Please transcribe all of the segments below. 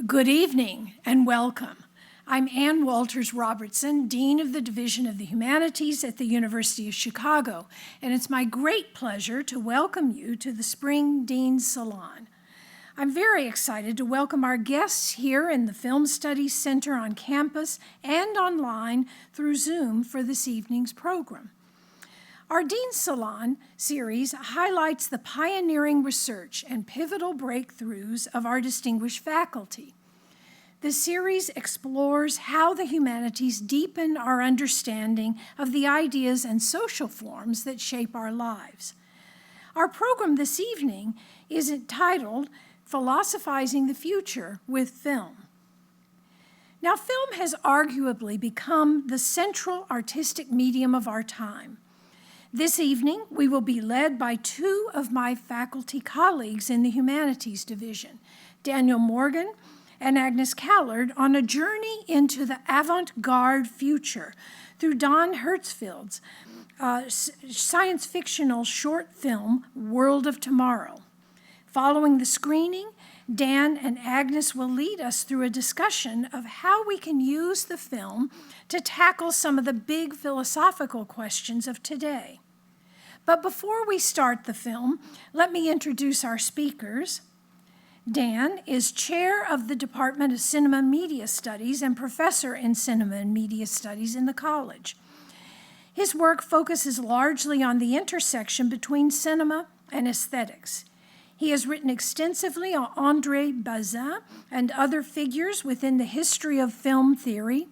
Good evening and welcome. I'm Ann Walters Robertson, Dean of the Division of the Humanities at the University of Chicago, and it's my great pleasure to welcome you to the Spring Dean's Salon. I'm very excited to welcome our guests here in the Film Studies Center on campus and online through Zoom for this evening's program. Our Dean's Salon series highlights the pioneering research and pivotal breakthroughs of our distinguished faculty. The series explores how the humanities deepen our understanding of the ideas and social forms that shape our lives. Our program this evening is entitled Philosophizing the Future with Film. Now, film has arguably become the central artistic medium of our time. This evening, we will be led by two of my faculty colleagues in the Humanities Division, Daniel Morgan and Agnes Callard, on a journey into the avant-garde future through Don Hertzfeldt's science-fictional short film, World of Tomorrow. Following the screening, Dan and Agnes will lead us through a discussion of how we can use the film to tackle some of the big philosophical questions of today. But before we start the film, let me introduce our speakers. Dan is chair of the Department of Cinema and Media Studies and professor in Cinema and Media Studies in the college. His work focuses largely on the intersection between cinema and aesthetics. He has written extensively on André Bazin and other figures within the history of film theory,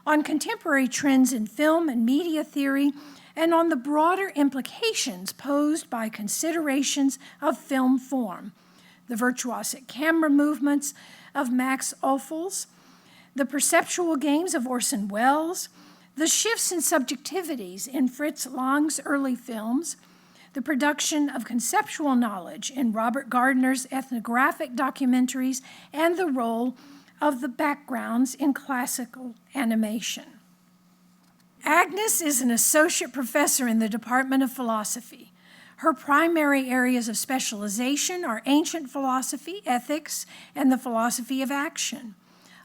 on contemporary trends in film and media theory, and on the broader implications posed by considerations of film form, the virtuosic camera movements of Max Ophuls, the perceptual games of Orson Welles, the shifts in subjectivities in Fritz Lang's early films, the production of conceptual knowledge in Robert Gardner's ethnographic documentaries, and the role of the backgrounds in classical animation. Agnes is an associate professor in the Department of Philosophy. Her primary areas of specialization are ancient philosophy, ethics, and the philosophy of action.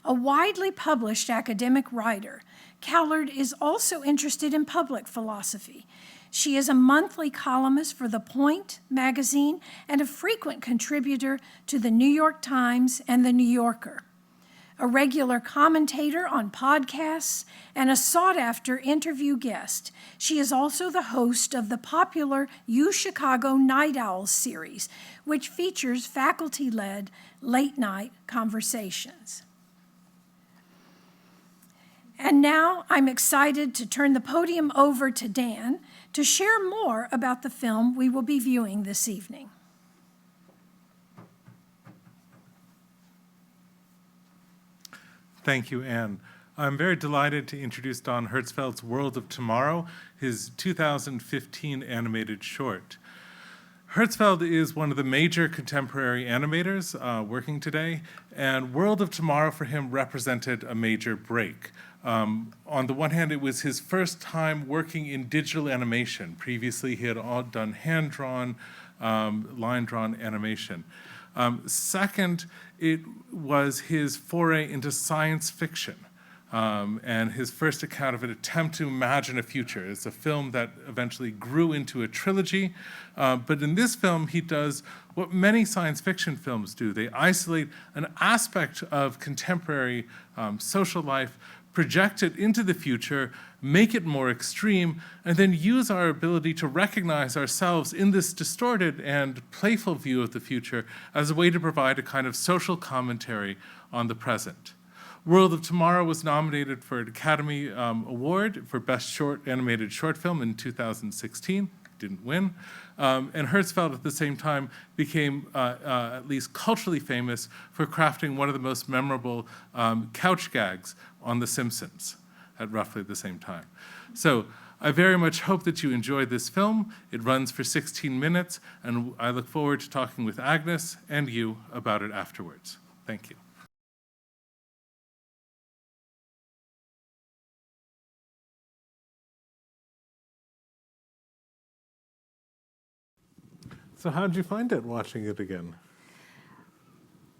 A widely published academic writer, Callard is also interested in public philosophy. She is a monthly columnist for The Point magazine and a frequent contributor to the New York Times and The New Yorker. A regular commentator on podcasts and a sought-after interview guest, she is also the host of the popular UChicago Night Owls series, which features faculty-led late-night conversations. And now I'm excited to turn the podium over to Dan to share more about the film we will be viewing this evening. Thank you, Anne. I'm very delighted to introduce Don Hertzfeldt's World of Tomorrow, his 2015 animated short. Hertzfeldt is one of the major contemporary animators working today, and World of Tomorrow for him represented a major break. On the one hand, it was his first time working in digital animation. Previously, he had all done hand-drawn, line-drawn animation. Second, it was his foray into science fiction and his first account of an attempt to imagine a future. It's a film that eventually grew into a trilogy, but in this film he does what many science fiction films do. They isolate an aspect of contemporary social life, project it into the future, make it more extreme, and then use our ability to recognize ourselves in this distorted and playful view of the future as a way to provide a kind of social commentary on the present. World of Tomorrow was nominated for an Academy Award for Best Animated Short Film in 2016. Didn't win. And Hertzfeldt at the same time became at least culturally famous for crafting one of the most memorable couch gags on The Simpsons at roughly the same time. So I very much hope that you enjoyed this film. It runs for 16 minutes, and I look forward to talking with Agnes and you about it afterwards. Thank you. So how did you find it watching it again?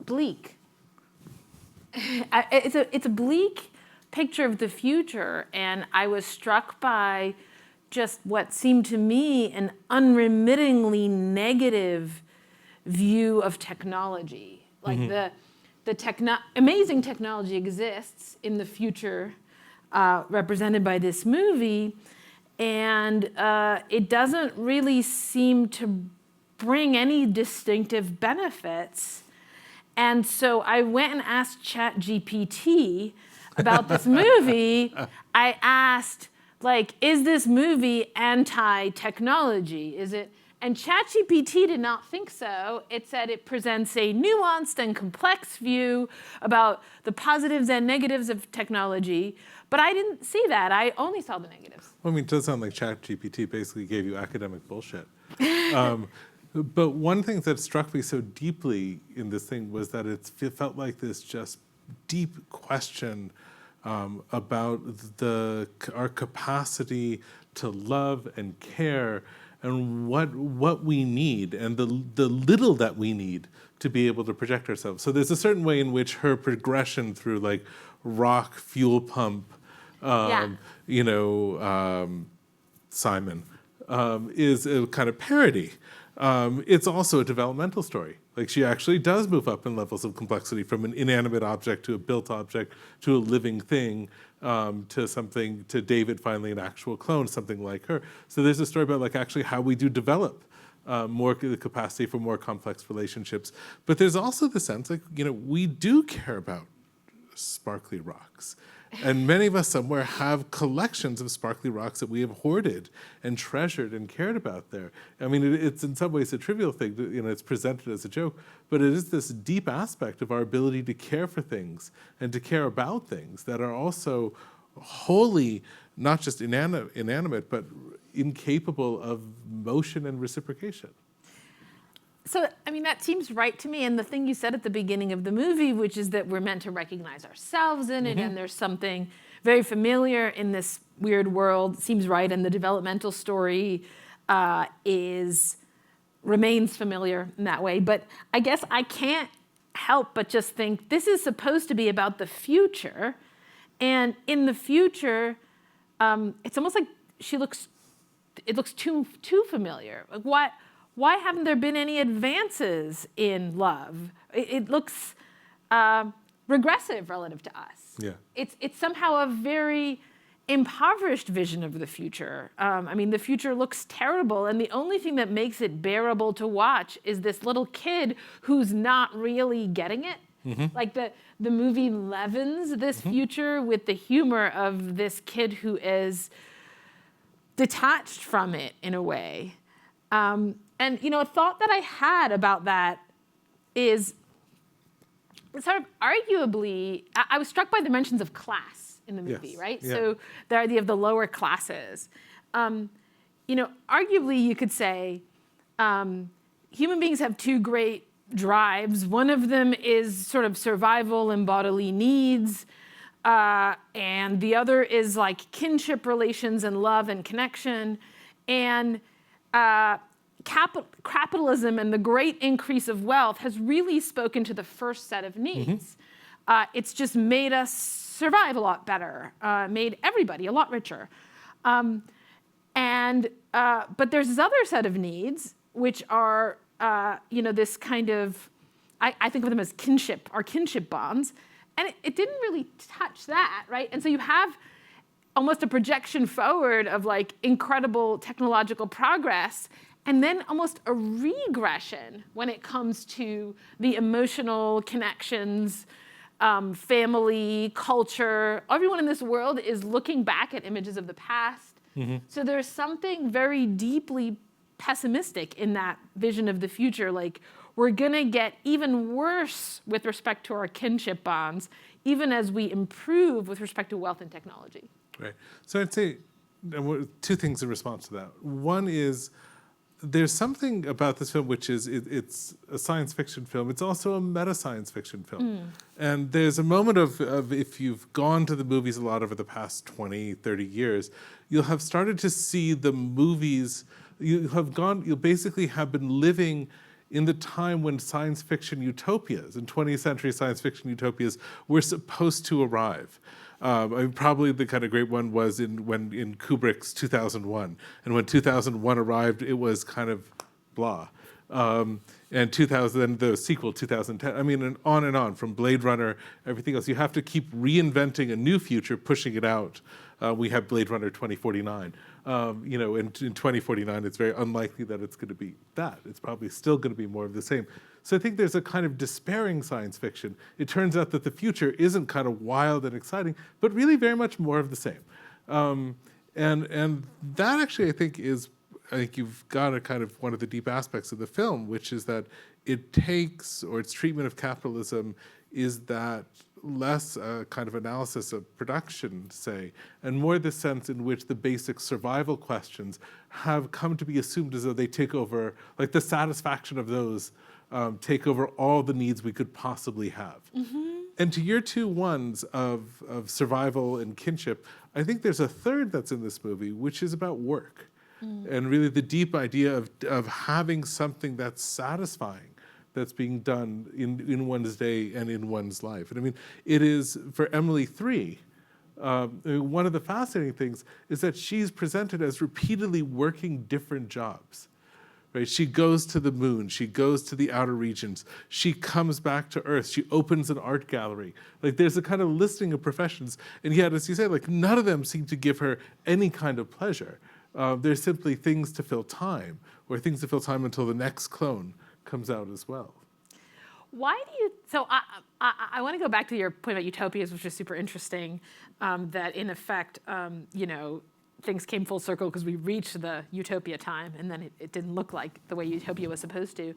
Bleak. it's a bleak picture of the future, and I was struck by just what seemed to me an unremittingly negative view of technology. Like amazing technology exists in the future represented by this movie, and it doesn't really seem to bring any distinctive benefits. And so I went and asked ChatGPT about this movie. I asked, like, is this movie anti-technology? Is it? And ChatGPT did not think so. It said it presents a nuanced and complex view about the positives and negatives of technology. But I didn't see that. I only saw the negatives. Well, I mean, it does sound like ChatGPT basically gave you academic bullshit. But one thing that struck me so deeply in this thing was that it felt like this just deep question about our capacity to love and care and what we need and the little that we need to be able to project ourselves. So there's a certain way in which her progression through like rock, fuel pump, Simon, is a kind of parody. It's also a developmental story. Like she actually does move up in levels of complexity from an inanimate object to a built object to a living thing to David finally an actual clone, something like her. So there's a story about like actually how we do develop more the capacity for more complex relationships. But there's also the sense like, we do care about sparkly rocks. And many of us somewhere have collections of sparkly rocks that we have hoarded and treasured and cared about there. I mean, it's in some ways a trivial thing, it's presented as a joke, but it is this deep aspect of our ability to care for things and to care about things that are also wholly not just inanimate, but incapable of motion and reciprocation. So, I mean, that seems right to me. And the thing you said at the beginning of the movie, which is that we're meant to recognize ourselves in it, and there's something very familiar in this weird world, seems right. And the developmental story remains familiar in that way. But I guess I can't help but just think this is supposed to be about the future. And in the future, it's almost like it looks too familiar. Like why haven't there been any advances in love? It looks regressive relative to us. Yeah. It's somehow a very impoverished vision of the future. I mean, the future looks terrible, and the only thing that makes it bearable to watch is this little kid who's not really getting it. Like the movie leavens this future with the humor of this kid who is detached from it in a way. And, a thought that I had about that is sort of arguably, I was struck by the mentions of class in the movie, Yes. right? Yeah. So the idea of the lower classes. Arguably you could say human beings have two great drives. One of them is sort of survival and bodily needs, and the other is like kinship relations and love and connection. And capitalism and the great increase of wealth has really spoken to the first set of needs. It's just made us survive a lot better, made everybody a lot richer. But there's this other set of needs, which are, this kind of, I think of them as kinship bonds. And it didn't really touch that, right? And so you have almost a projection forward of like incredible technological progress, and then almost a regression when it comes to the emotional connections, family, culture. Everyone in this world is looking back at images of the past. So there's something very deeply pessimistic in that vision of the future. Like, we're gonna get even worse with respect to our kinship bonds, even as we improve with respect to wealth and technology. Right. So I'd say two things in response to that. One is there's something about this film which is it's a science fiction film. It's also a meta-science fiction film. And there's a moment of if you've gone to the movies a lot over the past 20, 30 years, you'll have started to see the movies, you'll basically have been living in the time when science fiction utopias, and 20th century science fiction utopias, were supposed to arrive. I mean, probably the kind of great one was in Kubrick's 2001. And when 2001 arrived, it was kind of blah. And 2000, the sequel, 2010. I mean, and on from Blade Runner, everything else. You have to keep reinventing a new future, pushing it out. We have Blade Runner 2049. You know, in 2049, it's very unlikely that it's going to be that. It's probably still going to be more of the same. So I think there's a kind of despairing science fiction. It turns out that the future isn't kind of wild and exciting, but really very much more of the same. And that actually, I think you've got a kind of one of the deep aspects of the film, which is that it takes, or its treatment of capitalism is that less kind of analysis of production, say, and more the sense in which the basic survival questions have come to be assumed as though they take over, like the satisfaction of those take over all the needs we could possibly have. And to your two ones of survival and kinship, I think there's a third that's in this movie, which is about work. And really the deep idea of having something that's satisfying, that's being done in one's day and in one's life. And I mean, it is, for Emily 3, one of the fascinating things is that she's presented as repeatedly working different jobs. Right? She goes to the moon, she goes to the outer regions, she comes back to Earth, she opens an art gallery. Like, there's a kind of listing of professions, and yet, as you say, like, none of them seem to give her any kind of pleasure. They're simply things to fill time, or things to fill time until the next clone comes out as well. Why do you, so I want to go back to your point about utopias, which is super interesting, that in effect, you know, things came full circle because we reached the utopia time, and then it didn't look like the way utopia was supposed to.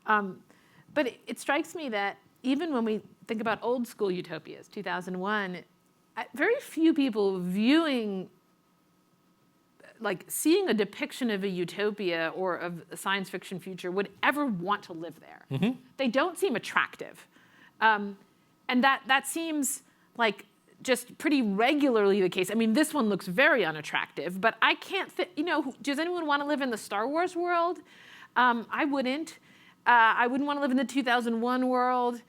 But it strikes me that even when we think about old school utopias, 2001, very few people viewing, like seeing a depiction of a utopia or of a science fiction future would ever want to live there. They don't seem attractive. And that seems like just pretty regularly the case. I mean, this one looks very unattractive, but I can't think, you know, does anyone want to live in the Star Wars world? I wouldn't. I wouldn't want to live in the 2001 world.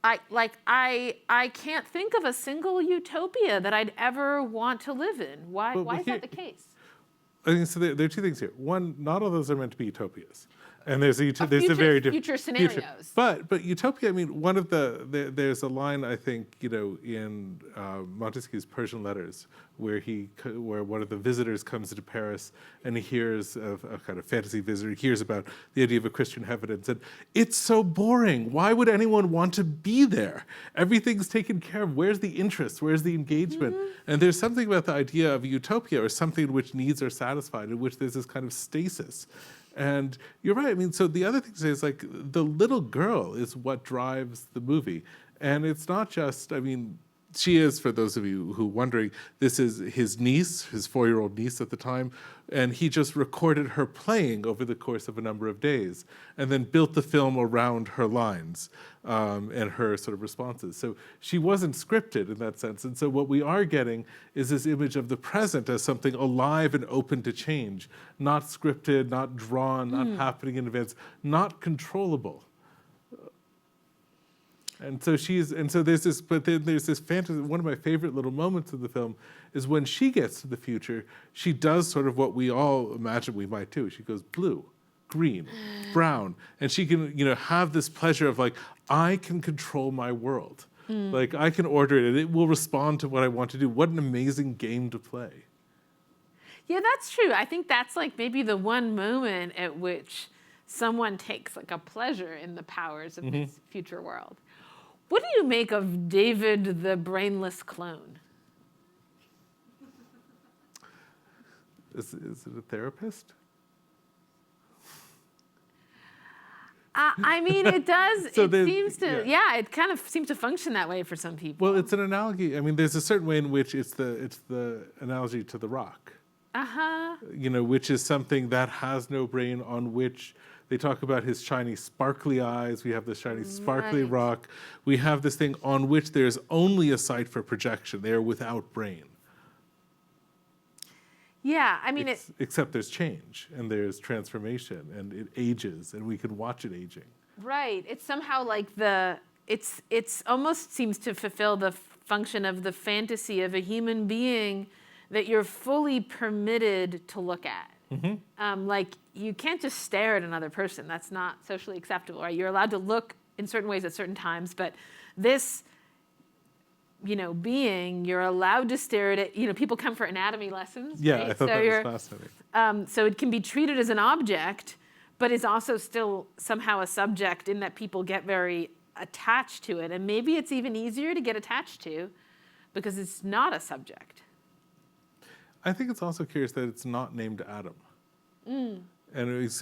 I can't think of a single utopia that I'd ever want to live in. Why is that the case? I think so. There are two things here. One, not all those are meant to be utopias, and there's a very different future scenarios. But utopia. I mean, one of there's a line, I think, you know, in Montesquieu's Persian Letters, where one of the visitors comes to Paris and he hears of a kind of fantasy visitor. He hears about the idea of a Christian heaven and said, "It's so boring. Why would anyone want to be there? Everything's taken care of. Where's the interest? Where's the engagement?" And there's something about the idea of utopia, or something in which needs are satisfied, in which there's this kind of stasis. And you're right. I mean, so the other thing to say is, like, the little girl is what drives the movie. And it's not just, I mean, she is, for those of you who are wondering, this is his niece, his 4-year-old niece at the time, and he just recorded her playing over the course of a number of days, and then built the film around her lines and her sort of responses. So she wasn't scripted in that sense. And so what we are getting is this image of the present as something alive and open to change, not scripted, not drawn, not happening in advance, not controllable. And so there's this, but then there's this fantasy. One of my favorite little moments of the film is when she gets to the future, she does sort of what we all imagine we might do. She goes blue, green, brown, and she can, you know, have this pleasure of, like, I can control my world. Like, I can order it and it will respond to what I want to do. What an amazing game to play. Yeah, that's true. I think that's like maybe the one moment at which someone takes like a pleasure in the powers of this future world. What do you make of David the brainless clone? Is it a therapist? I mean, it does. So it seems to, yeah, it kind of seems to function that way for some people. Well, it's an analogy. I mean, there's a certain way in which it's the analogy to the rock. You know, which is something that has no brain, on which they talk about his shiny, sparkly eyes. We have the shiny, sparkly rock. We have this thing on which there's only a site for projection. They are without brain. Yeah, I mean, Except there's change and there's transformation and it ages and we can watch it aging. right. It's somehow like it's almost seems to fulfill the function of the fantasy of a human being that you're fully permitted to look at. Like, you can't just stare at another person. That's not socially acceptable, right? You're allowed to look in certain ways at certain times, but this, being, you're allowed to stare at it. People come for anatomy lessons. Yeah, right? I thought that was fascinating. So it can be treated as an object, but is also still somehow a subject in that people get very attached to it. And maybe it's even easier to get attached to because it's not a subject. I think it's also curious that it's not named Adam. And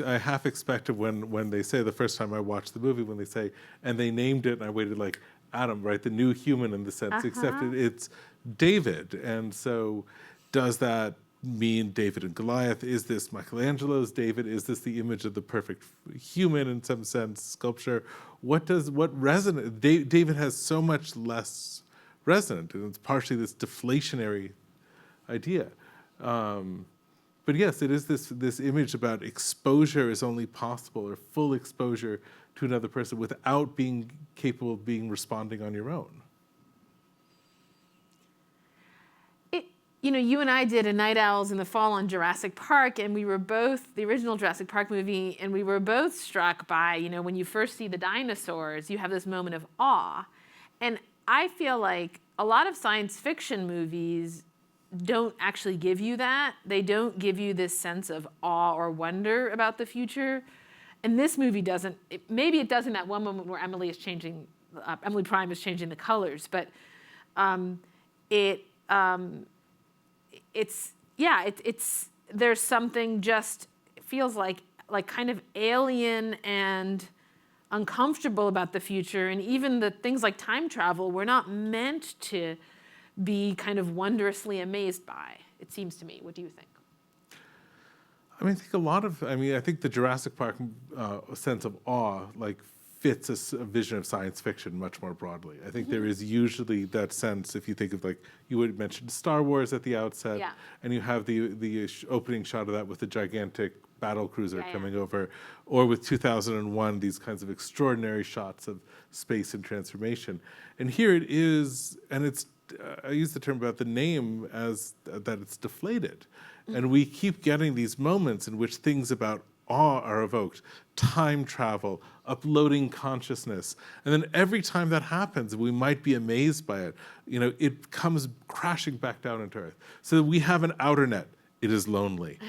I half expected when they say, the first time I watched the movie, when they say, and they named it, and I waited like, Adam, right, the new human in the sense, except it's David. And so does that mean David and Goliath? Is this Michelangelo's David? Is this the image of the perfect human in some sense, sculpture? What resonate? David has so much less resonant, and it's partially this deflationary idea. But yes, it is this image about exposure is only possible, or full exposure to another person without being capable of responding on your own. You and I did a Night Owls in the Fall on Jurassic Park, and we were both, the original Jurassic Park movie, and we were both struck by, when you first see the dinosaurs, you have this moment of awe. And I feel like a lot of science fiction movies don't actually give you that. They don't give you this sense of awe or wonder about the future. And this movie doesn't. Maybe it does in that one moment where Emily Prime is changing the colors, but it's there's something just, it feels like kind of alien and uncomfortable about the future. And even the things like time travel, we're not meant to be kind of wondrously amazed by, it seems to me. What do you think? I think the Jurassic Park sense of awe fits a vision of science fiction much more broadly. I think there is usually that sense, if you think of you would mention Star Wars at the outset, and you have the opening shot of that with the gigantic battle cruiser coming over, or with 2001, these kinds of extraordinary shots of space and transformation. And here it is, and it's, I use the term about the name as that it's deflated. And we keep getting these moments in which things about awe are evoked, time travel, uploading consciousness. And then every time that happens, we might be amazed by it. It comes crashing back down into Earth. So we have an outer net. It is lonely.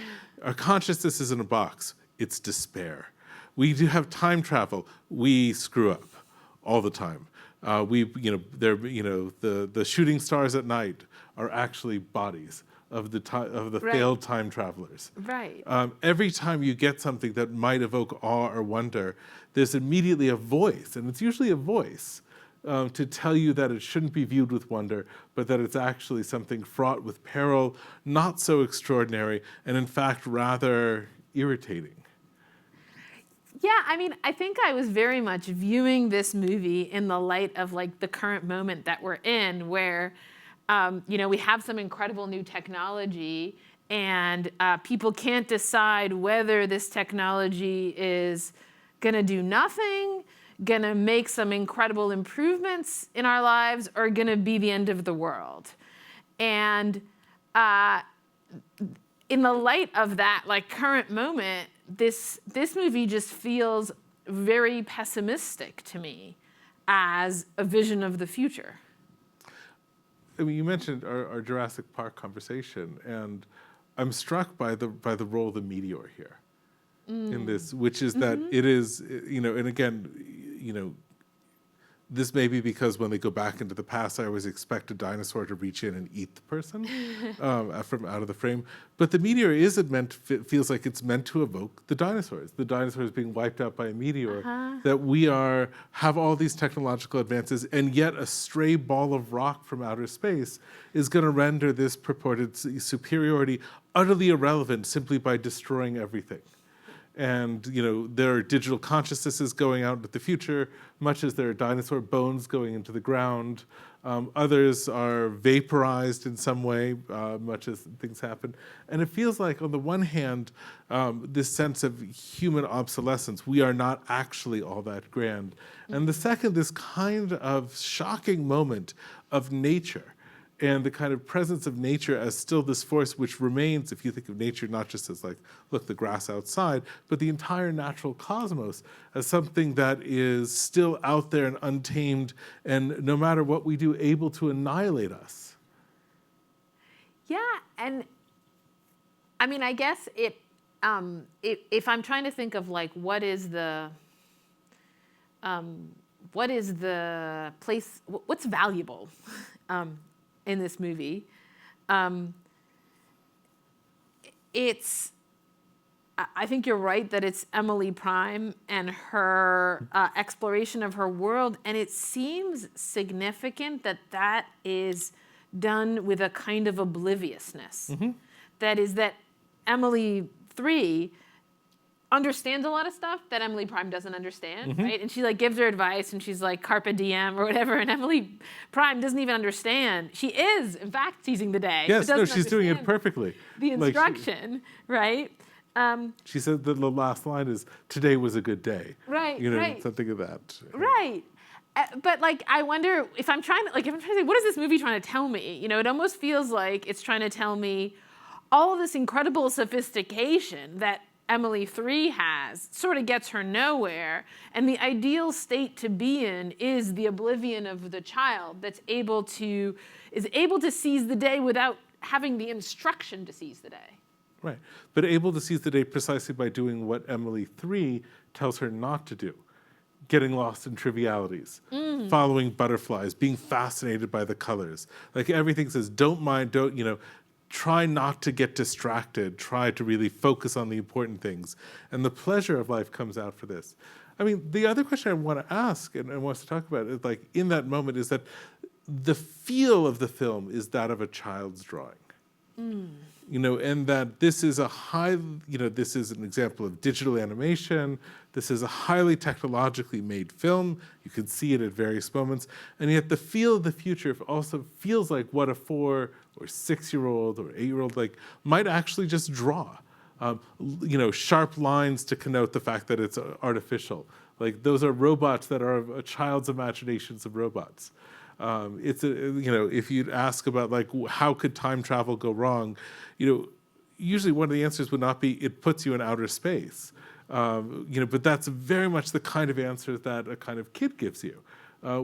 Our consciousness is in a box. It's despair. We do have time travel. We screw up all the time. The shooting stars at night are actually bodies of the failed time travelers. Right. Every time you get something that might evoke awe or wonder, there's immediately a voice, and it's usually a voice to tell you that it shouldn't be viewed with wonder, but that it's actually something fraught with peril, not so extraordinary, and in fact rather irritating. Yeah, I think I was very much viewing this movie in the light of the current moment that we're in, where we have some incredible new technology, and people can't decide whether this technology is going to do nothing, going to make some incredible improvements in our lives, or going to be the end of the world. And in the light of that current moment, this movie just feels very pessimistic to me as a vision of the future. You mentioned our Jurassic Park conversation, and I'm struck by the role of the meteor here in this, which is that it is, and again, this may be because when they go back into the past, I always expect a dinosaur to reach in and eat the person from out of the frame. But the meteor feels like it's meant to evoke the dinosaurs being wiped out by a meteor, that we have all these technological advances, and yet a stray ball of rock from outer space is going to render this purported superiority utterly irrelevant simply by destroying everything. and there are digital consciousnesses going out into the future, much as there are dinosaur bones going into the ground. Others are vaporized in some way, much as things happen. And it feels like, on the one hand, this sense of human obsolescence. We are not actually all that grand. And the second, this kind of shocking moment of nature, and the kind of presence of nature as still this force which remains, if you think of nature not just as like, look, the grass outside, but the entire natural cosmos as something that is still out there and untamed, and no matter what we do, able to annihilate us. Yeah, and I mean, I guess if I'm trying to think of like what is the place, what's valuable in this movie, I think you're right that it's Emily Prime and her exploration of her world, and it seems significant that that is done with a kind of obliviousness. That is that Emily 3 understands a lot of stuff that Emily Prime doesn't understand, right? And she like gives her advice, and she's like carpe diem or whatever, and Emily Prime doesn't even understand. She is, in fact, seizing the day. Yes, but no, doesn't she's doing it understand perfectly. The Like, instruction, right? she said that the last line is, "Today was a good day." Right, right. Something of that. Right. But like, I wonder if I'm trying to say, what is this movie trying to tell me? It almost feels like it's trying to tell me all of this incredible sophistication that Emily 3 has sort of gets her nowhere, and the ideal state to be in is the oblivion of the child that's able to seize the day without having the instruction to seize the day. Right, but able to seize the day precisely by doing what Emily 3 tells her not to do. Getting lost in trivialities, following butterflies, being fascinated by the colors. Like, everything says, don't mind, try not to get distracted, try to really focus on the important things. And the pleasure of life comes out for this. I mean, the other question I want to ask and want us to talk about is, like, in that moment, is that the feel of the film is that of a child's drawing. And that this is this is an example of digital animation. This is a highly technologically made film. You can see it at various moments. And yet the feel of the future also feels like what a 4 or 6-year-old or 8-year-old might actually just draw. Sharp lines to connote the fact that it's artificial. Like, those are robots that are a child's imaginations of robots. If you'd ask about how could time travel go wrong, usually one of the answers would not be it puts you in outer space. But that's very much the kind of answer that a kind of kid gives you,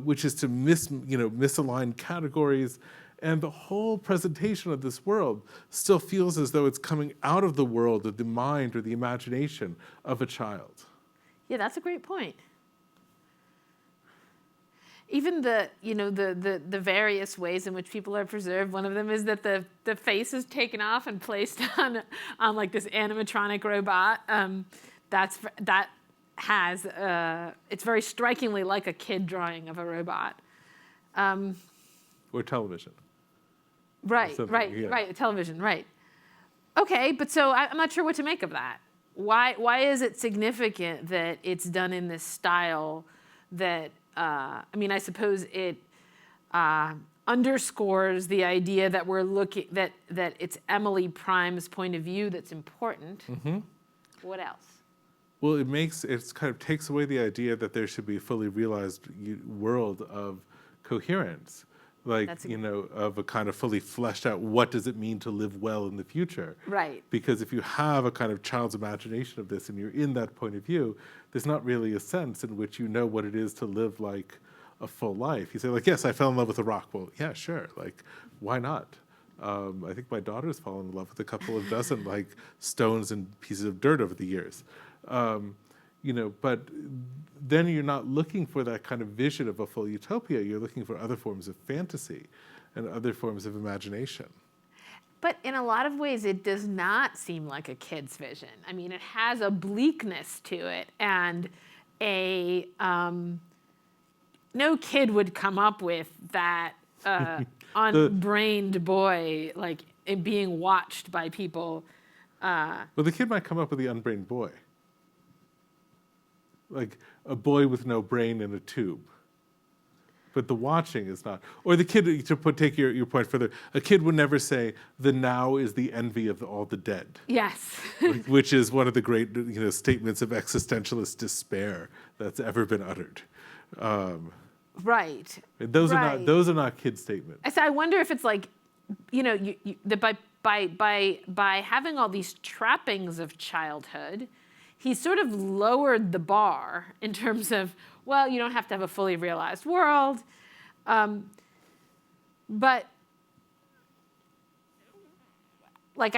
which is to misalign categories. And the whole presentation of this world still feels as though it's coming out of the world of the mind or the imagination of a child. Yeah, that's a great point. Even the various ways in which people are preserved. One of them is that the face is taken off and placed on like this animatronic robot. That has it's very strikingly like a kid drawing of a robot. Or television. Right, television, right. Okay, but so I'm not sure what to make of that. Why is it significant that it's done in this style that, I suppose it underscores the idea that we're looking, that it's Emily Prime's point of view that's important. What else? Well, it kind of takes away the idea that there should be a fully realized world of coherence. Of a kind of fully fleshed out, what does it mean to live well in the future? Right. Because if you have a kind of child's imagination of this and you're in that point of view, there's not really a sense in which you know what it is to live like a full life. You say, yes, I fell in love with a rock. Well, yeah, sure. Why not? I think my daughter's fallen in love with a couple of dozen stones and pieces of dirt over the years. But then you're not looking for that kind of vision of a full utopia. You're looking for other forms of fantasy and other forms of imagination. But in a lot of ways, it does not seem like a kid's vision. I mean, it has a bleakness to it, and no kid would come up with that unbrained boy being watched by people. Well, the kid might come up with the unbrained boy. like a boy with no brain in a tube. But the watching is not. Or the kid, take your point further, a kid would never say, the now is the envy of all the dead. Yes. Which is one of the great statements of existentialist despair that's ever been uttered. Right. Those Right. are not kid statements. So I wonder if it's like, that by having all these trappings of childhood, he sort of lowered the bar in terms of, well, you don't have to have a fully realized world, but like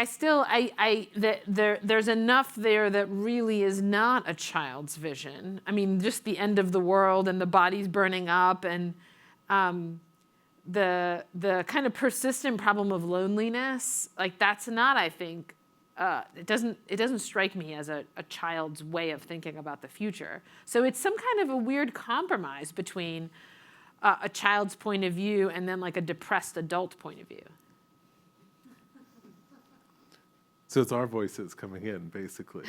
there's enough there that really is not a child's vision. I mean, just the end of the world and the bodies burning up and the kind of persistent problem of loneliness, like that's not, I think, it doesn't strike me as a child's way of thinking about the future. So it's some kind of a weird compromise between a child's point of view and then like a depressed adult point of view. So it's our voices coming in, basically.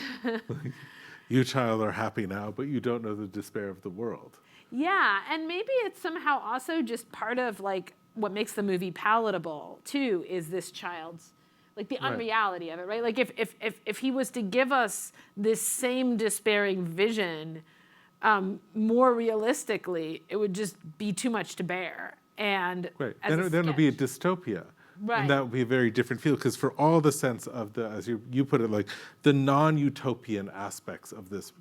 You, child, are happy now, but you don't know the despair of the world. Yeah, and maybe it's somehow also just part of like what makes the movie palatable too, is this child's like the unreality of it, right? Like if he was to give us this same despairing vision more realistically, it would just be too much to bear. And Right. as Then it would be a dystopia. Right. And that would be a very different feel, because for all the sense of the, as you put it, like the non-utopian aspects of this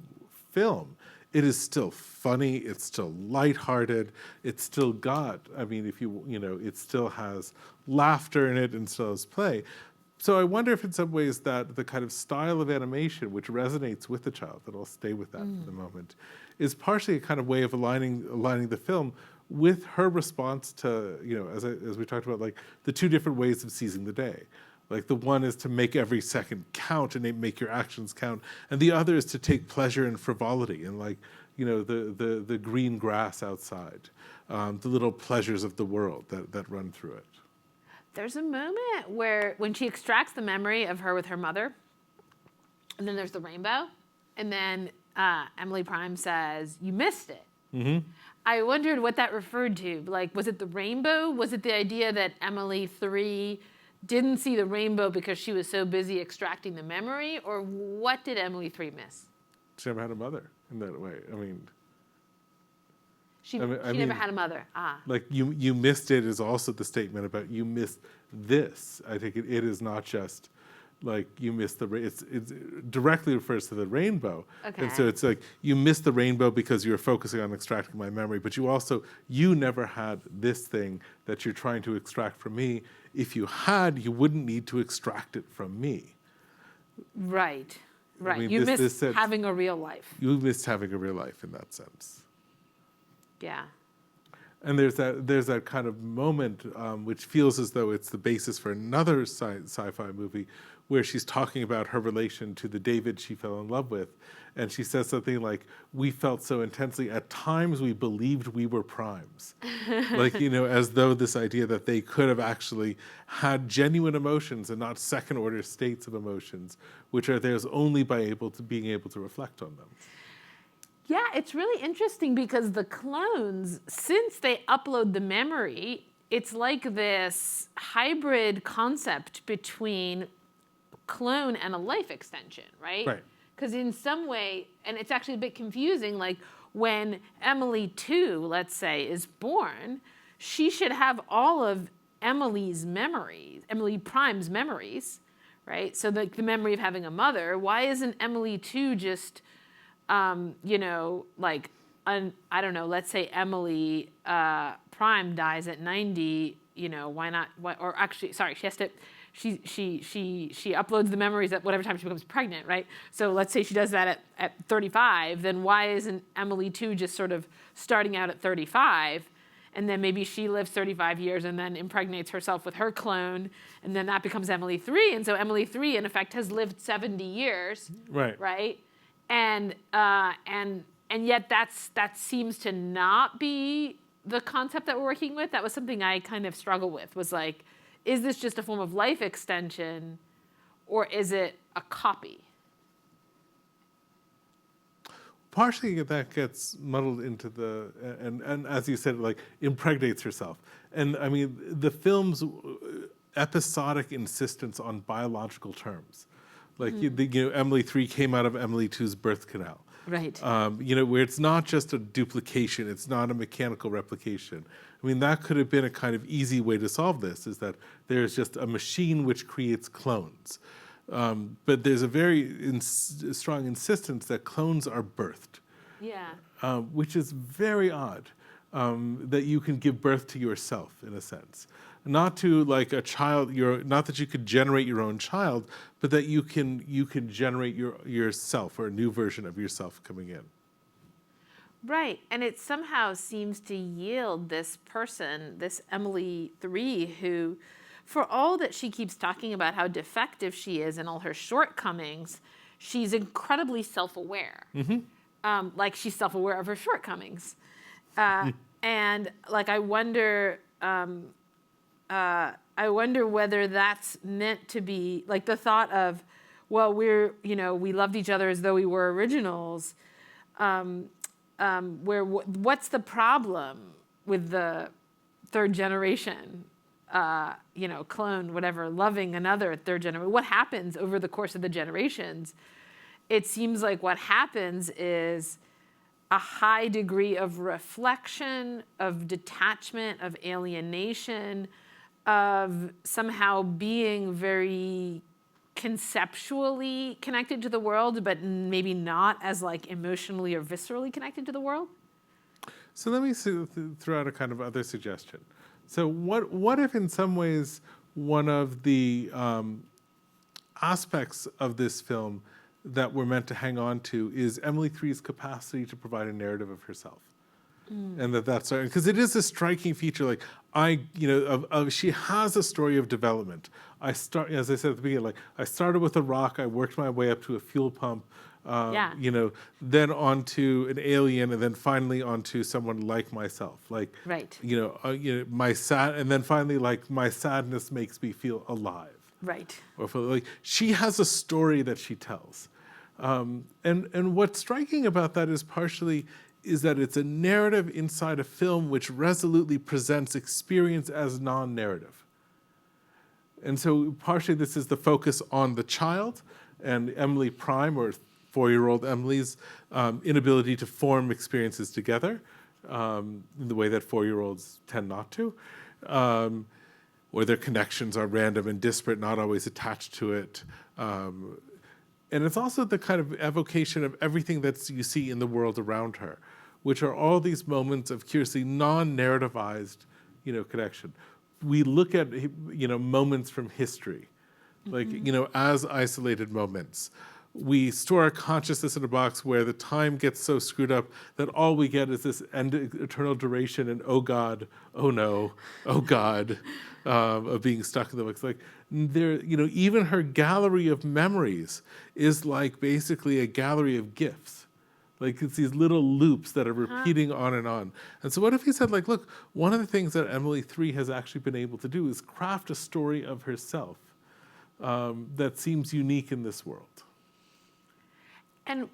film, it is still funny, it's still lighthearted, it's still got, I mean, it still has laughter in it and still has play. So I wonder if in some ways that the kind of style of animation which resonates with the child, that I'll stay with that for the moment, is partially a kind of way of aligning the film with her response to, as we talked about, like the two different ways of seizing the day. Like the one is to make every second count and make your actions count, and the other is to take pleasure in frivolity and like, the green grass outside, the little pleasures of the world that run through it. There's a moment where when she extracts the memory of her with her mother, and then there's the rainbow, and then Emily Prime says, "You missed it." Mm-hmm. I wondered what that referred to. Like, was it the rainbow? Was it the idea that Emily 3 didn't see the rainbow because she was so busy extracting the memory? Or what did Emily 3 miss? She never had a mother in that way. I mean, She I never mean, had a mother. Ah. like you missed it is also the statement about you missed this. I think it is not just like you missed it directly refers to the rainbow. Okay. And so it's like you missed the rainbow because you were focusing on extracting my memory, but you never had this thing that you're trying to extract from me. If you had, you wouldn't need to extract it from me. Right. Right. mean, You this missed sense- having a real life. You missed having a real life in that sense. Yeah. And there's that kind of moment which feels as though it's the basis for another sci-fi movie where she's talking about her relation to the David she fell in love with. And she says something like, "We felt so intensely, at times we believed we were primes." Like, as though this idea that they could have actually had genuine emotions and not second-order states of emotions, which are theirs only by being able to reflect on them. Yeah, it's really interesting because the clones, since they upload the memory, it's like this hybrid concept between clone and a life extension, right? Right. Because in some way, and it's actually a bit confusing, like when Emily 2, let's say, is born, she should have all of Emily's memories, Emily Prime's memories, right? So the memory of having a mother. Why isn't Emily 2 just I don't know, let's say Emily Prime dies at 90, why not? Or actually, sorry, she has to, she uploads the memories at whatever time she becomes pregnant, right? So let's say she does that at 35, then why isn't Emily 2 just sort of starting out at 35? And then maybe she lives 35 years and then impregnates herself with her clone, and then that becomes Emily 3. And so Emily 3, in effect, has lived 70 years, Right. right? And yet that seems to not be the concept that we're working with. That was something I kind of struggle with, was like, is this just a form of life extension, or is it a copy? partially that gets muddled into and as you said, like impregnates herself. And I mean, the film's episodic insistence on biological terms. Like, Emily 3 came out of Emily 2's birth canal. Right. Where it's not just a duplication, it's not a mechanical replication. I mean, that could have been a kind of easy way to solve this, is that there's just a machine which creates clones. But there's a very strong insistence that clones are birthed, Yeah. which is very odd, that you can give birth to yourself, in a sense. Not to like a child, not that you could generate your own child, but that you can generate yourself, or a new version of yourself coming in. Right, and it somehow seems to yield this person, this Emily 3, who, for all that she keeps talking about how defective she is and all her shortcomings, she's incredibly self-aware. Like she's self-aware of her shortcomings. And like I wonder whether that's meant to be, like the thought of, well, we loved each other as though we were originals. What's the problem with the third generation, clone, whatever, loving another third generation? What happens over the course of the generations? It seems like what happens is a high degree of reflection, of detachment, of alienation, of somehow being very conceptually connected to the world, but maybe not as like emotionally or viscerally connected to the world? So let me throw out a kind of other suggestion. So what if in some ways one of the aspects of this film that we're meant to hang on to is Emily 3's capacity to provide a narrative of herself? And that's because it is a striking feature. Like she has a story of development. As I said at the beginning, like I started with a rock, I worked my way up to a fuel pump, then onto an alien, and then finally onto someone like myself. Like, right. And then finally, like my sadness makes me feel alive. Right. Or like she has a story that she tells, and what's striking about that is that it's a narrative inside a film which resolutely presents experience as non-narrative. And so partially this is the focus on the child and Emily Prime, or 4-year-old Emily's inability to form experiences together, in the way that 4-year-olds tend not to, or their connections are random and disparate, not always attached to it. And it's also the kind of evocation of everything that you see in the world around her, which are all these moments of curiously non-narrativized, connection. We look at, moments from history, like, as isolated moments. We store our consciousness in a box where the time gets so screwed up that all we get is this eternal duration and oh God, oh no, oh God, of being stuck in the box. Like even her gallery of memories is like basically a gallery of gifs. Like it's these little loops that are repeating on and on. And so what if he said, like, look, one of the things that Emily 3 has actually been able to do is craft a story of herself that seems unique in this world. And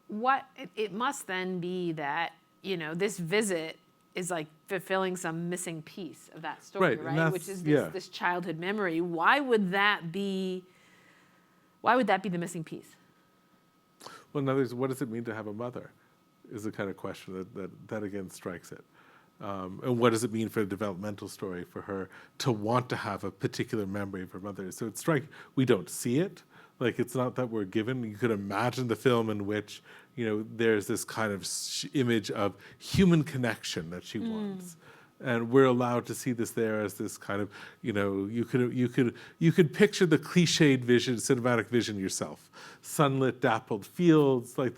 what it must then be that, this visit is like fulfilling some missing piece of that story, right? Which is this childhood memory. Why would that be the missing piece? Well, in other words, what does it mean to have a mother is the kind of question that again strikes it. And what does it mean for a developmental story for her to want to have a particular memory of her mother? So it's striking. We don't see it. Like, it's not that we're given. You could imagine the film in which, there's this kind of image of human connection that she wants. And we're allowed to see this there as this kind of, you could picture the cliched vision, cinematic vision yourself. Sunlit, dappled fields. Like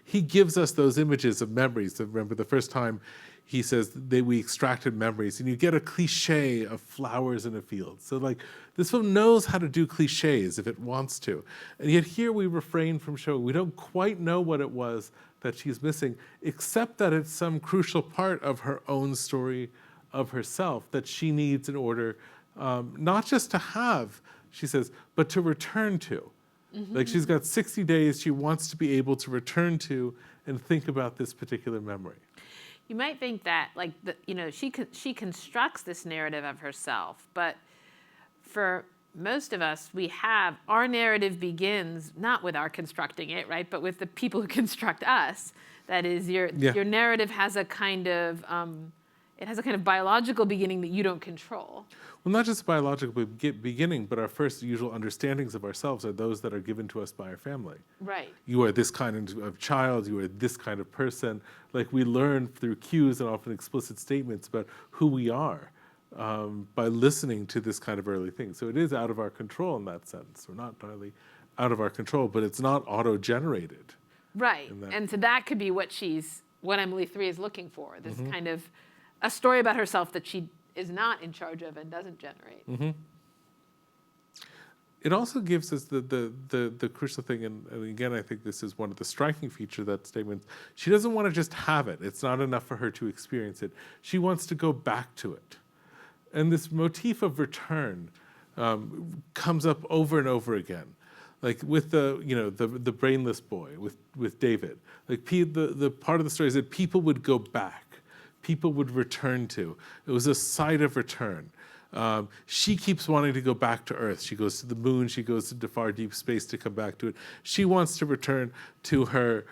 he gives us those images of memories. Remember the first time he says we extracted memories, and you get a cliche of flowers in a field. So like this film knows how to do cliches if it wants to. And yet here we refrain from showing. We don't quite know what it was that she's missing, except that it's some crucial part of her own story of herself that she needs in order not just to have, she says, but to return to. Like she's got 60 days she wants to be able to return to and think about this particular memory. You might think that, like, she constructs this narrative of herself, but for most of us, our narrative begins not with our constructing it, right, but with the people who construct us. That is, your narrative has a kind of biological beginning that you don't control. Well, not just biological beginning, but our first usual understandings of ourselves are those that are given to us by our family. Right. You are this kind of child, you are this kind of person. Like, we learn through cues and often explicit statements about who we are by listening to this kind of early thing. So it is out of our control in that sense. We're not entirely out of our control, but it's not auto-generated. Right, and so that could be what Emily 3 is looking for, this kind of a story about herself that she is not in charge of and doesn't generate. It also gives us the crucial thing, and again, I think this is one of the striking features of that statement. She doesn't want to just have it. It's not enough for her to experience it. She wants to go back to it. And this motif of return comes up over and over again. Like with the brainless boy, with David. Like the part of the story is that people would go back. People would return to. It was a site of return. She keeps wanting to go back to Earth. She goes to the moon. She goes into far deep space to come back to it. She wants to return to her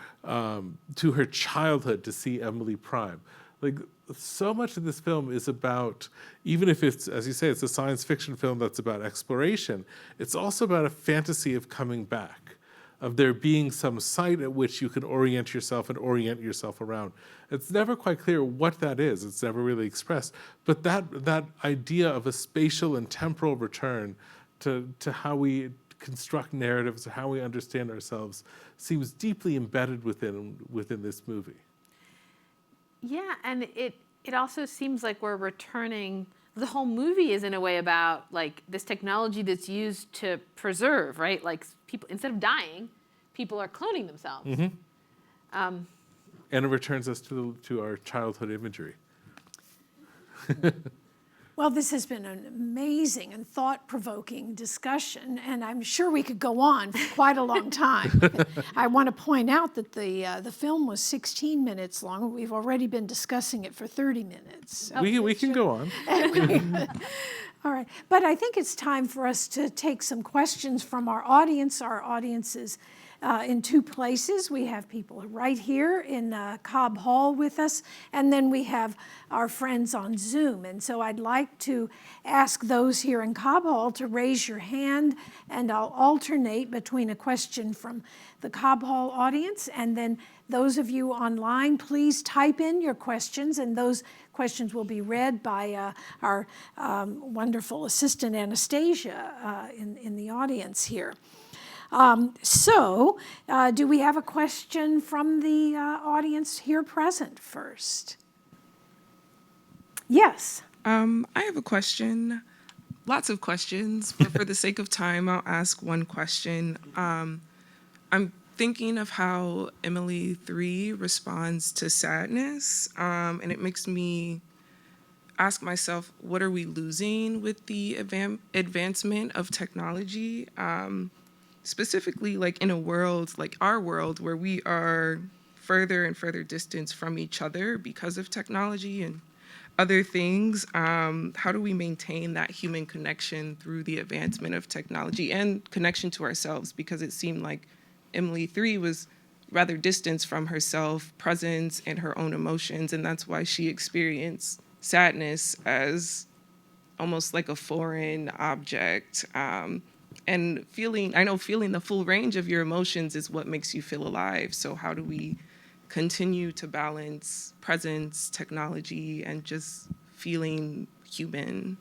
childhood to see Emily Prime. Like, so much of this film is about, even if it's, as you say, it's a science fiction film that's about exploration, it's also about a fantasy of coming back, of there being some site at which you can orient yourself and orient yourself around. It's never quite clear what that is. It's never really expressed. But that idea of a spatial and temporal return to how we construct narratives, how we understand ourselves, seems deeply embedded within this movie. Yeah, and it also seems like we're returning. The whole movie is in a way about like this technology that's used to preserve, right? Like people, instead of dying, people are cloning themselves. And it returns us to our childhood imagery. Well, this has been an amazing and thought-provoking discussion, and I'm sure we could go on for quite a long time. I want to point out that the film was 16 minutes long. We've already been discussing it for 30 minutes. So We can go on. all right, but I think it's time for us to take some questions from our audience. Our audience is in two places. We have people right here in Cobb Hall with us, and then we have our friends on Zoom. And so I'd like to ask those here in Cobb Hall to raise your hand, and I'll alternate between a question from the Cobb Hall audience, and then those of you online, please type in your questions, and those questions will be read by our wonderful assistant Anastasia in the audience here. Do we have a question from the audience here present first? Yes. I have a question. Lots of questions, but for the sake of time, I'll ask one question. I'm thinking of how Emily 3 responds to sadness, and it makes me ask myself, what are we losing with the advancement of technology? Specifically, like in a world like our world, where we are further and further distanced from each other because of technology and other things, how do we maintain that human connection through the advancement of technology and connection to ourselves? Because it seemed like Emily 3 was rather distanced from herself, presence, and her own emotions, and that's why she experienced sadness as almost like a foreign object. And feeling the full range of your emotions is what makes you feel alive. So how do we continue to balance presence, technology, and just feeling human?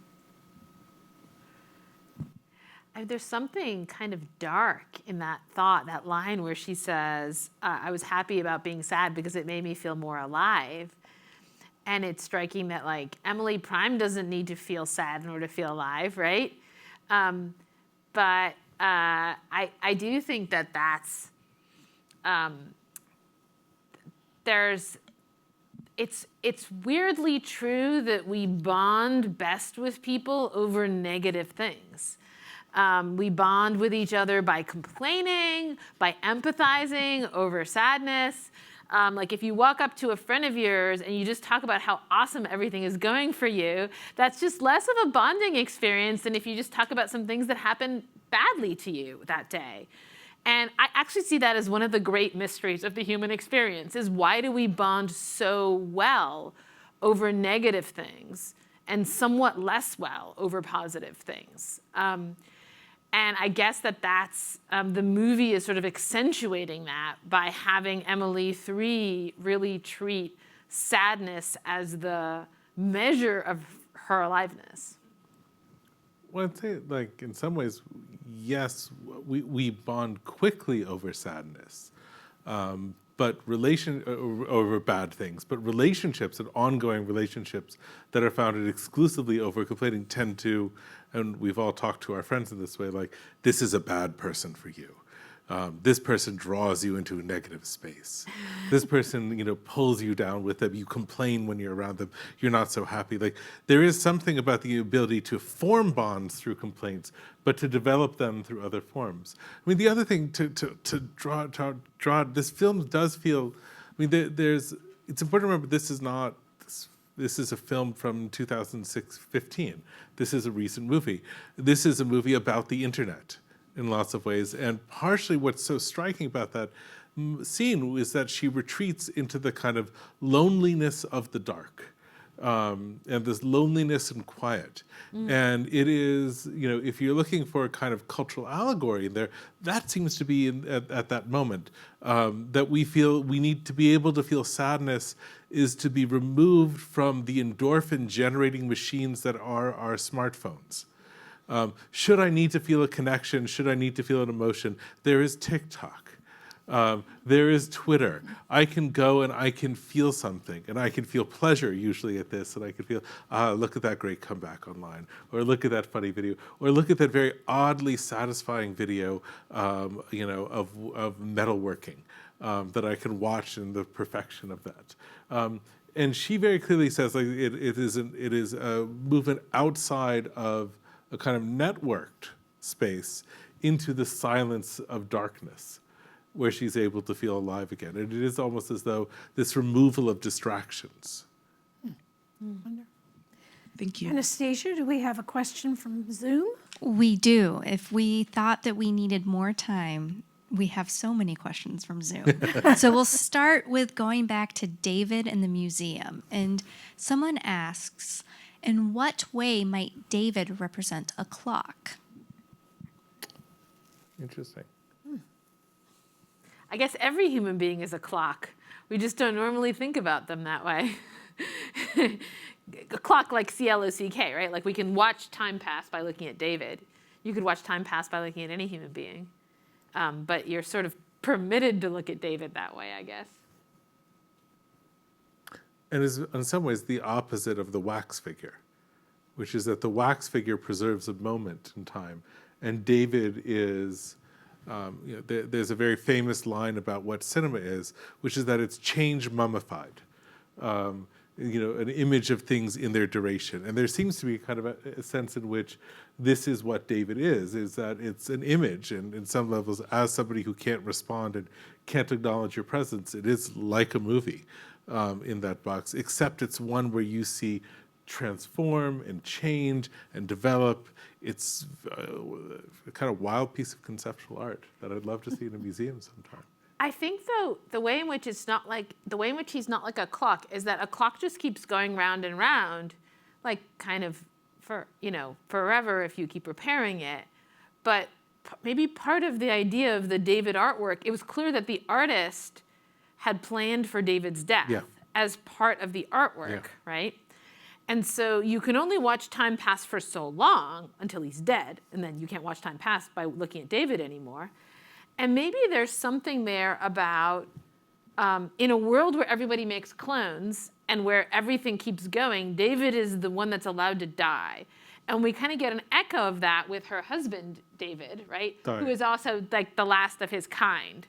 There's something kind of dark in that thought, that line where she says, I was happy about being sad because it made me feel more alive. And it's striking that, like, Emily Prime doesn't need to feel sad in order to feel alive, right? But I do think that that's, it's weirdly true that we bond best with people over negative things. We bond with each other by complaining, by empathizing over sadness. Like if you walk up to a friend of yours and you just talk about how awesome everything is going for you, that's just less of a bonding experience than if you just talk about some things that happened badly to you that day. And I actually see that as one of the great mysteries of the human experience, is why do we bond so well over negative things and somewhat less well over positive things? And I guess that's the movie is sort of accentuating that by having Emily 3 really treat sadness as the measure of her aliveness. Well, I'd say, like, in some ways, yes, we bond quickly over sadness, but over bad things. But relationships and ongoing relationships that are founded exclusively over complaining tend to, and we've all talked to our friends in this way, like, this is a bad person for you. This person draws you into a negative space. This person, pulls you down with them. You complain when you're around them. You're not so happy. Like, there is something about the ability to form bonds through complaints, but to develop them through other forms. I mean, the other thing to draw this film does feel. I mean, it's important to remember this is a film from 2015. This is a recent movie. This is a movie about the internet in lots of ways. And partially what's so striking about that scene is that she retreats into the kind of loneliness of the dark, and this loneliness and quiet. And it is, if you're looking for a kind of cultural allegory there, that seems to be at that moment, that we feel we need to be able to feel sadness is to be removed from the endorphin generating machines that are our smartphones. Should I need to feel a connection? Should I need to feel an emotion? There is TikTok. There is Twitter. I can go and I can feel something, and I can feel pleasure usually at this, and I can feel, look at that great comeback online, or look at that funny video, or look at that very oddly satisfying video, of metalworking that I can watch in the perfection of that. And she very clearly says, like, it is a movement outside of a kind of networked space into the silence of darkness, where she's able to feel alive again. And it is almost as though this removal of distractions. Thank you. Anastasia, do we have a question from Zoom? We do. If we thought that we needed more time, we have so many questions from Zoom. So we'll start with going back to David and the museum. And someone asks, in what way might David represent a clock? Interesting. I guess every human being is a clock. We just don't normally think about them that way. A clock like C-L-O-C-K, right? Like we can watch time pass by looking at David. You could watch time pass by looking at any human being. But you're sort of permitted to look at David that way, I guess. And is in some ways the opposite of the wax figure, which is that the wax figure preserves a moment in time, and David is, there's a very famous line about what cinema is, which is that it's change mummified, an image of things in their duration. And there seems to be kind of a sense in which this is what David is that it's an image, and in some levels, as somebody who can't respond and can't acknowledge your presence, it is like a movie. In that box, except it's one where you see transform and change and develop. It's a kind of wild piece of conceptual art that I'd love to see in a museum sometime. I think though the way in which he's not like a clock is that a clock just keeps going round and round, like kind of for forever if you keep repairing it. But maybe part of the idea of the David artwork, it was clear that the artist had planned for David's death as part of the artwork, right? And so you can only watch time pass for so long until he's dead, and then you can't watch time pass by looking at David anymore. And maybe there's something there about, in a world where everybody makes clones and where everything keeps going, David is the one that's allowed to die. And we kind of get an echo of that with her husband, David, right? Who is also like the last of his kind.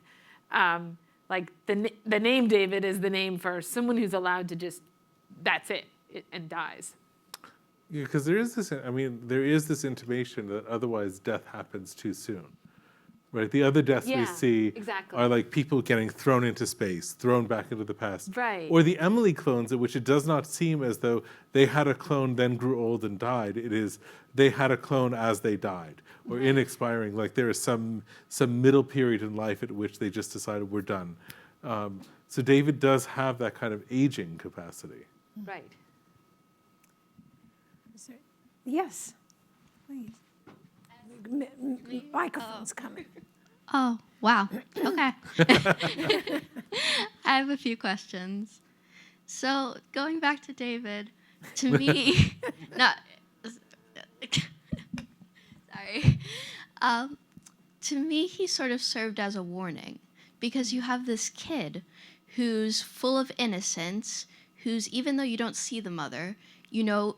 Like the name David is the name for someone who's allowed to just, that's it, and dies. Yeah, because there is this intimation that otherwise death happens too soon. right? The other deaths we Yeah, see exactly. are like people getting thrown into space, thrown back into the past. Right. Or the Emily clones, in which it does not seem as though they had a clone, then grew old and died. It is they had a clone as they died, or in expiring. Like there is some middle period in life at which they just decided we're done. So David does have that kind of aging capacity. Right. Is there- Yes, please. Microphone's coming. Oh, wow. Okay. I have a few questions. So, going back to David, to me, not. Sorry. To me, he sort of served as a warning because you have this kid who's full of innocence, who's, even though you don't see the mother, you know,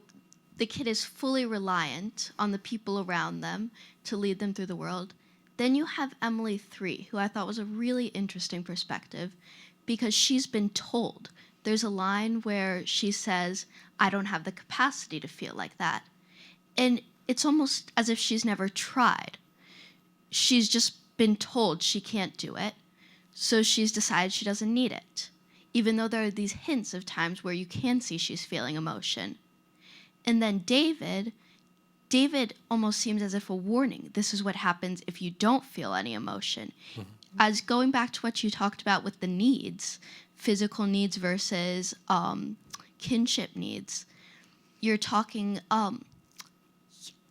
the kid is fully reliant on the people around them to lead them through the world. Then you have Emily 3, who I thought was a really interesting perspective because she's been told. There's a line where she says, I don't have the capacity to feel like that. And it's almost as if she's never tried. She's just been told she can't do it, so she's decided she doesn't need it, even though there are these hints of times where you can see she's feeling emotion. And then David almost seems as if a warning. This is what happens if you don't feel any emotion. As going back to what you talked about with the needs, physical needs versus kinship needs, you're talking,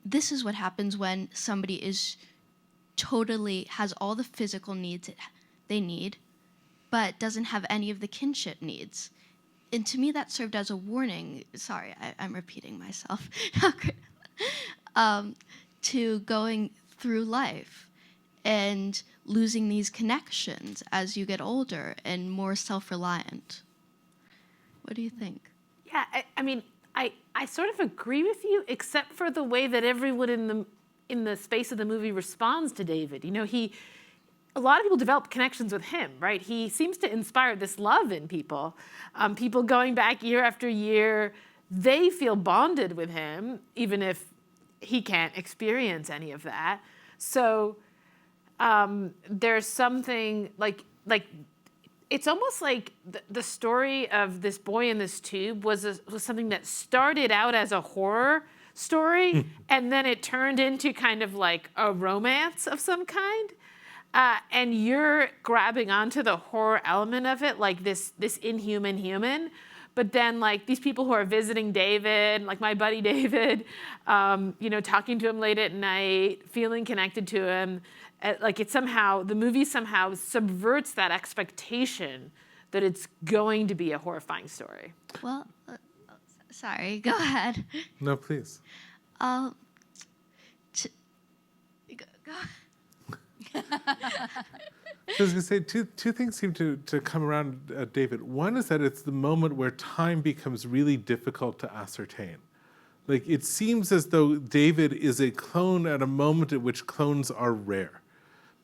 this is what happens when somebody is totally, has all the physical needs they need, but doesn't have any of the kinship needs. And to me, that served as a warning. Sorry, I'm repeating myself. To going through life and losing these connections as you get older and more self-reliant. What do you think? Yeah, I mean, I sort of agree with you, except for the way that everyone in the space of the movie responds to David. You know, a lot of people develop connections with him, right? He seems to inspire this love in people. People going back year after year, they feel bonded with him, even if he can't experience any of that. So there's something like it's almost like the story of this boy in this tube was something that started out as a horror story, and then it turned into kind of like a romance of some kind. And you're grabbing onto the horror element of it, like this inhuman human. But then, like, these people who are visiting David, like my buddy David, you know, talking to him late at night, feeling connected to him, like the movie somehow subverts that expectation that it's going to be a horrifying story. Well, sorry, go ahead. No, please. Go. So I was going to say, two things seem to come around David. One is that it's the moment where time becomes really difficult to ascertain. Like, it seems as though David is a clone at a moment at which clones are rare.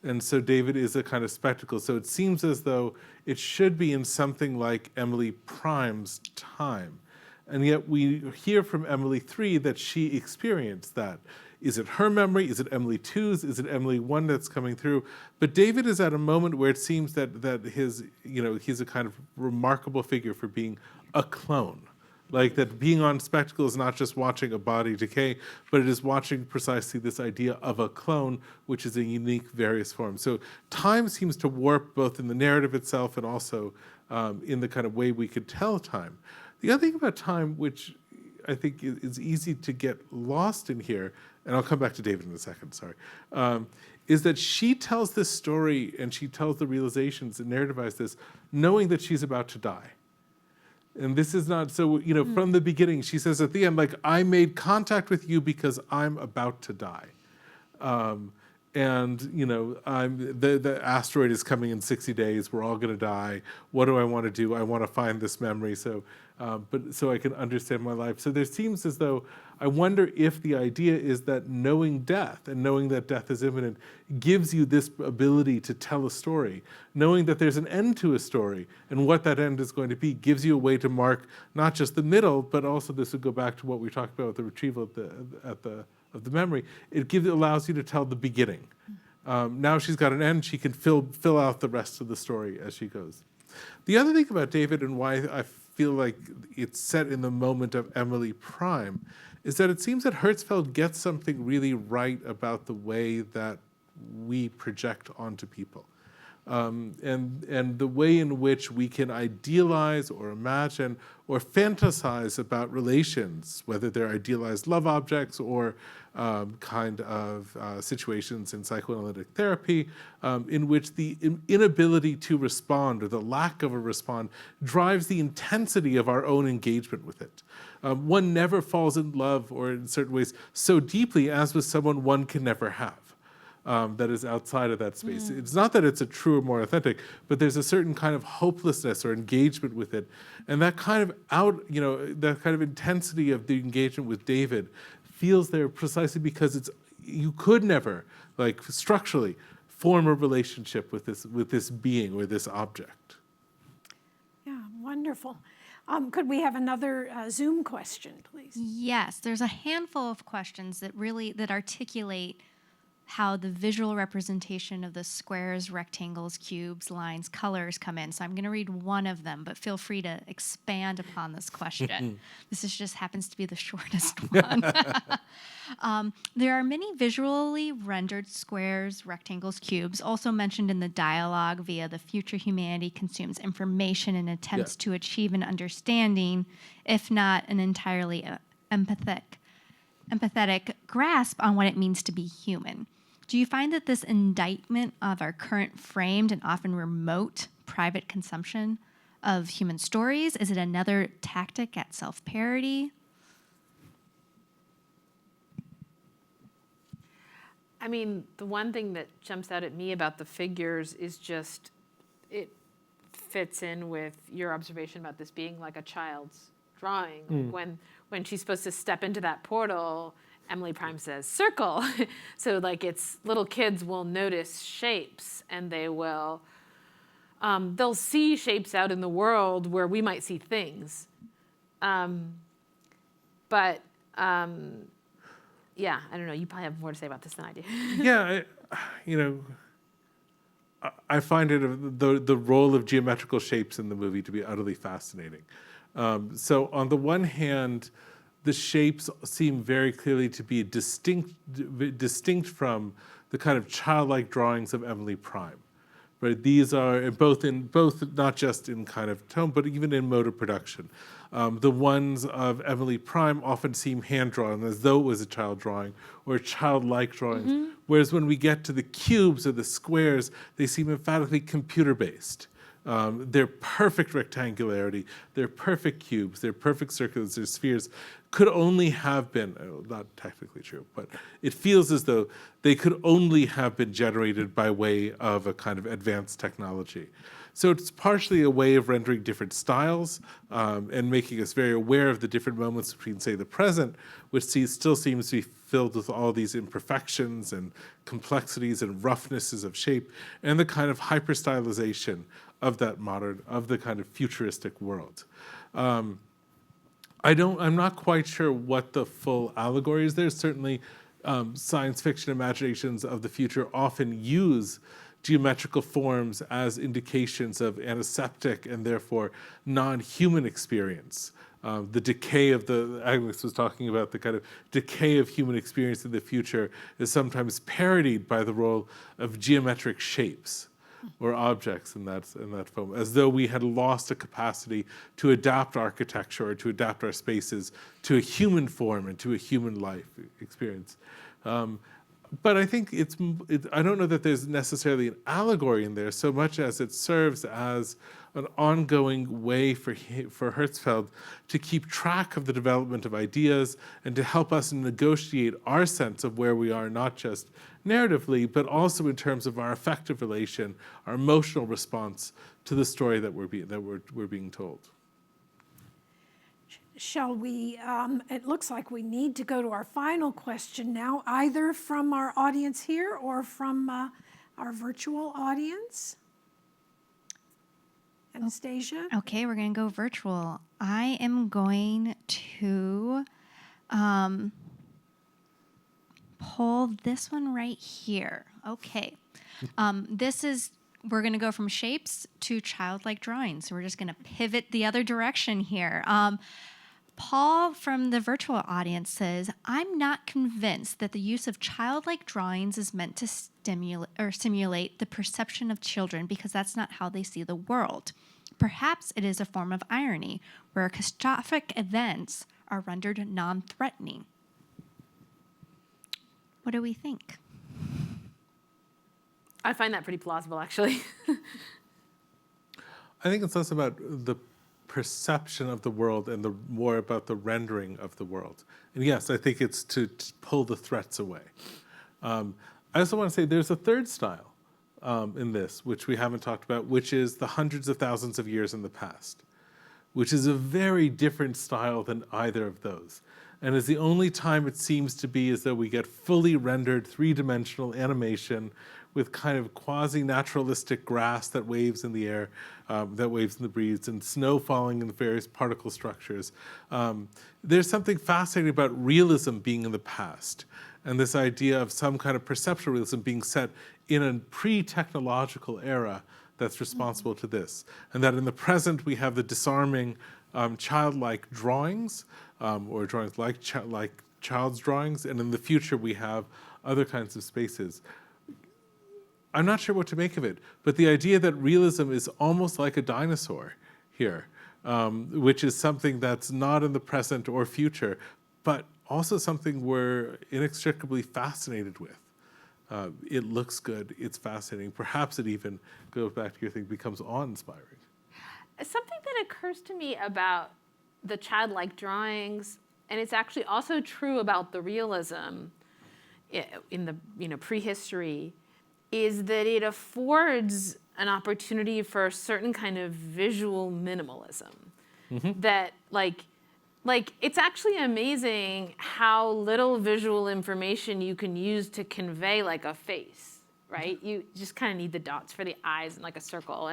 And so David is a kind of spectacle. So it seems as though it should be in something like Emily Prime's time. And yet we hear from Emily 3 that she experienced that. Is it her memory? Is it Emily 2's? Is it Emily 1 that's coming through? But David is at a moment where it seems that his, you know, he's a kind of remarkable figure for being a clone. Like that being on spectacle is not just watching a body decay, but it is watching precisely this idea of a clone, which is a unique, various form. So time seems to warp both in the narrative itself and also in the kind of way we could tell time. The other thing about time, which I think is easy to get lost in here, and I'll come back to David in a second, sorry, is that she tells this story and she tells the realizations and narrativizes this knowing that she's about to die. And this is not, so, you know, from the beginning, she says at the end, like, I made contact with you because I'm about to die. And, you know, the asteroid is coming in 60 days. We're all going to die. What do I want to do? I want to find this memory so I can understand my life. So there seems as though, I wonder if the idea is that knowing death and knowing that death is imminent gives you this ability to tell a story. Knowing that there's an end to a story and what that end is going to be gives you a way to mark not just the middle, but also this would go back to what we talked about with the retrieval of the memory. It allows you to tell the beginning, Now she's got an end. She can fill out the rest of the story as she goes. The other thing about David and why I feel like it's set in the moment of Emily Prime is that it seems that Hertzfeld gets something really right about the way that we project onto people. And the way in which we can idealize or imagine or fantasize about relations, whether they're idealized love objects or kind of situations in psychoanalytic therapy, in which the inability to respond or the lack of a response drives the intensity of our own engagement with it. One never falls in love, or in certain ways, so deeply as with someone one can never have. That is outside of that space. It's not that it's a true or more authentic, but there's a certain kind of hopelessness or engagement with it. And that kind of that kind of intensity of the engagement with David feels there precisely because you could never, like structurally, form a relationship with this being or this object. Yeah, wonderful. Could we have another Zoom question, please? Yes, there's a handful of questions that articulate how the visual representation of the squares, rectangles, cubes, lines, colors come in. So I'm going to read one of them, but feel free to expand upon this question. Just happens to be the shortest one. There are many visually rendered squares, rectangles, cubes, also mentioned in the dialogue via the future humanity consumes information and attempts to achieve an understanding, if not an entirely empathetic grasp on what it means to be human. Do you find that this indictment of our current framed and often remote private consumption of human stories, is it another tactic at self-parody? I mean, the one thing that jumps out at me about the figures is just it fits in with your observation about this being like a child's drawing. When she's supposed to step into that portal, Emily Prime says, circle. So like it's little kids will notice shapes and they'll see shapes out in the world where we might see things. Yeah, I don't know. You probably have more to say about this than I do. Yeah, I find it the role of geometrical shapes in the movie to be utterly fascinating. So on the one hand, the shapes seem very clearly to be distinct from the kind of childlike drawings of Emily Prime. Right? These are both not just in kind of tone, but even in mode of production. The ones of Emily Prime often seem hand-drawn, as though it was a child drawing or childlike drawings. Whereas when we get to the cubes or the squares, they seem emphatically computer-based. Their perfect rectangularity, their perfect cubes, their perfect circles, their spheres could only have been, not technically true, but it feels as though they could only have been generated by way of a kind of advanced technology. So it's partially a way of rendering different styles and making us very aware of the different moments between, say, the present, which still seems to be filled with all these imperfections and complexities and roughnesses of shape, and the kind of hyper-stylization of the kind of futuristic world. I'm not quite sure what the full allegory is. There's certainly science fiction imaginations of the future often use geometrical forms as indications of antiseptic and therefore non-human experience. The decay of Agnes was talking about the kind of decay of human experience in the future is sometimes parodied by the role of geometric shapes or objects in that film, as though we had lost a capacity to adapt architecture or to adapt our spaces to a human form and to a human life experience. But I think I don't know that there's necessarily an allegory in there so much as it serves as an ongoing way for Hertzfeld to keep track of the development of ideas and to help us negotiate our sense of where we are, not just narratively, but also in terms of our affective relation, our emotional response to the story that we're being told. Shall we, it looks like we need to go to our final question now, either from our audience here or from our virtual audience. Anastasia? Okay, we're going to go virtual. I am going to pull this one right here. Okay. We're going to go from shapes to childlike drawings. So we're just going to pivot the other direction here. Paul from the virtual audience says, I'm not convinced that the use of childlike drawings is meant to simulate the perception of children because that's not how they see the world. Perhaps it is a form of irony where catastrophic events are rendered non-threatening. What do we think? I find that pretty plausible, actually. I think it's less about the perception of the world and more about the rendering of the world. And yes, I think it's to pull the threats away. I also want to say there's a third style in this, which we haven't talked about, which is the hundreds of thousands of years in the past, which is a very different style than either of those. And is the only time it seems to be as though we get fully rendered three-dimensional animation with kind of quasi-naturalistic grass that waves in the air, that waves in the breeze, and snow falling in the various particle structures. There's something fascinating about realism being in the past, and this idea of some kind of perceptual realism being set in a pre-technological era that's responsible to this. And that in the present we have the disarming childlike drawings, or drawings like child's drawings, and in the future we have other kinds of spaces. I'm not sure what to make of it, but the idea that realism is almost like a dinosaur here, which is something that's not in the present or future, but also something we're inextricably fascinated with. It looks good, it's fascinating. Perhaps it even, goes back to your thing, becomes awe-inspiring. Something that occurs to me about the childlike drawings, and it's actually also true about the realism in the prehistory, is that it affords an opportunity for a certain kind of visual minimalism. That like it's actually amazing how little visual information you can use to convey like a face, right? You just kind of need the dots for the eyes and like a circle.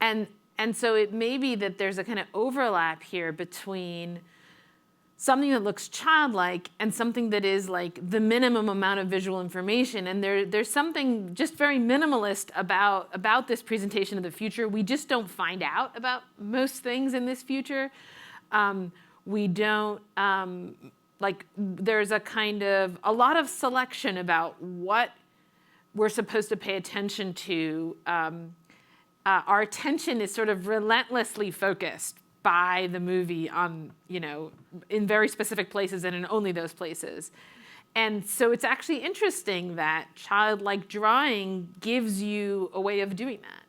And so it may be that there's a kind of overlap here between something that looks childlike and something that is like the minimum amount of visual information. And there's something just very minimalist about this presentation of the future. We just don't find out about most things in this future. We don't, there's a lot of selection about what we're supposed to pay attention to. Our attention is sort of relentlessly focused by the movie on, in very specific places and in only those places. And so it's actually interesting that childlike drawing gives you a way of doing that.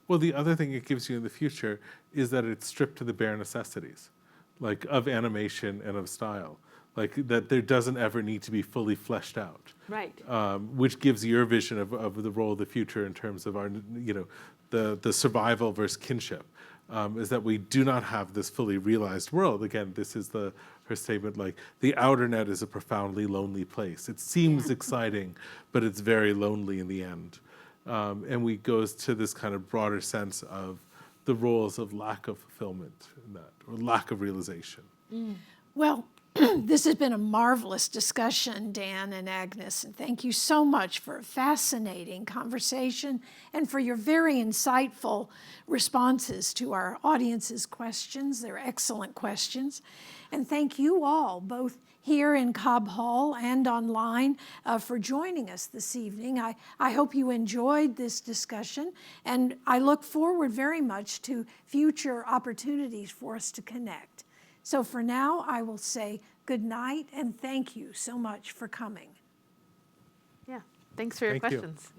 Well, the other thing it gives you in the future is that it's stripped to the bare necessities, like of animation and of style, like that there doesn't ever need to be fully fleshed out. Right. Which gives your vision of the role of the future in terms of our, the survival versus kinship. Is that we do not have this fully realized world. Again, this is her statement, like, the outer net is a profoundly lonely place. It seems exciting, but it's very lonely in the end. And we goes to this kind of broader sense of the roles of lack of fulfillment in that, or lack of realization. Well, this has been a marvelous discussion, Dan and Agnes, and thank you so much for a fascinating conversation and for your very insightful responses to our audience's questions. They're excellent questions. And thank you all, both here in Cobb Hall and online, for joining us this evening. I hope you enjoyed this discussion, and I look forward very much to future opportunities for us to connect. So for now, I will say good night and thank you so much for coming. Yeah, thanks for your Thank you. questions.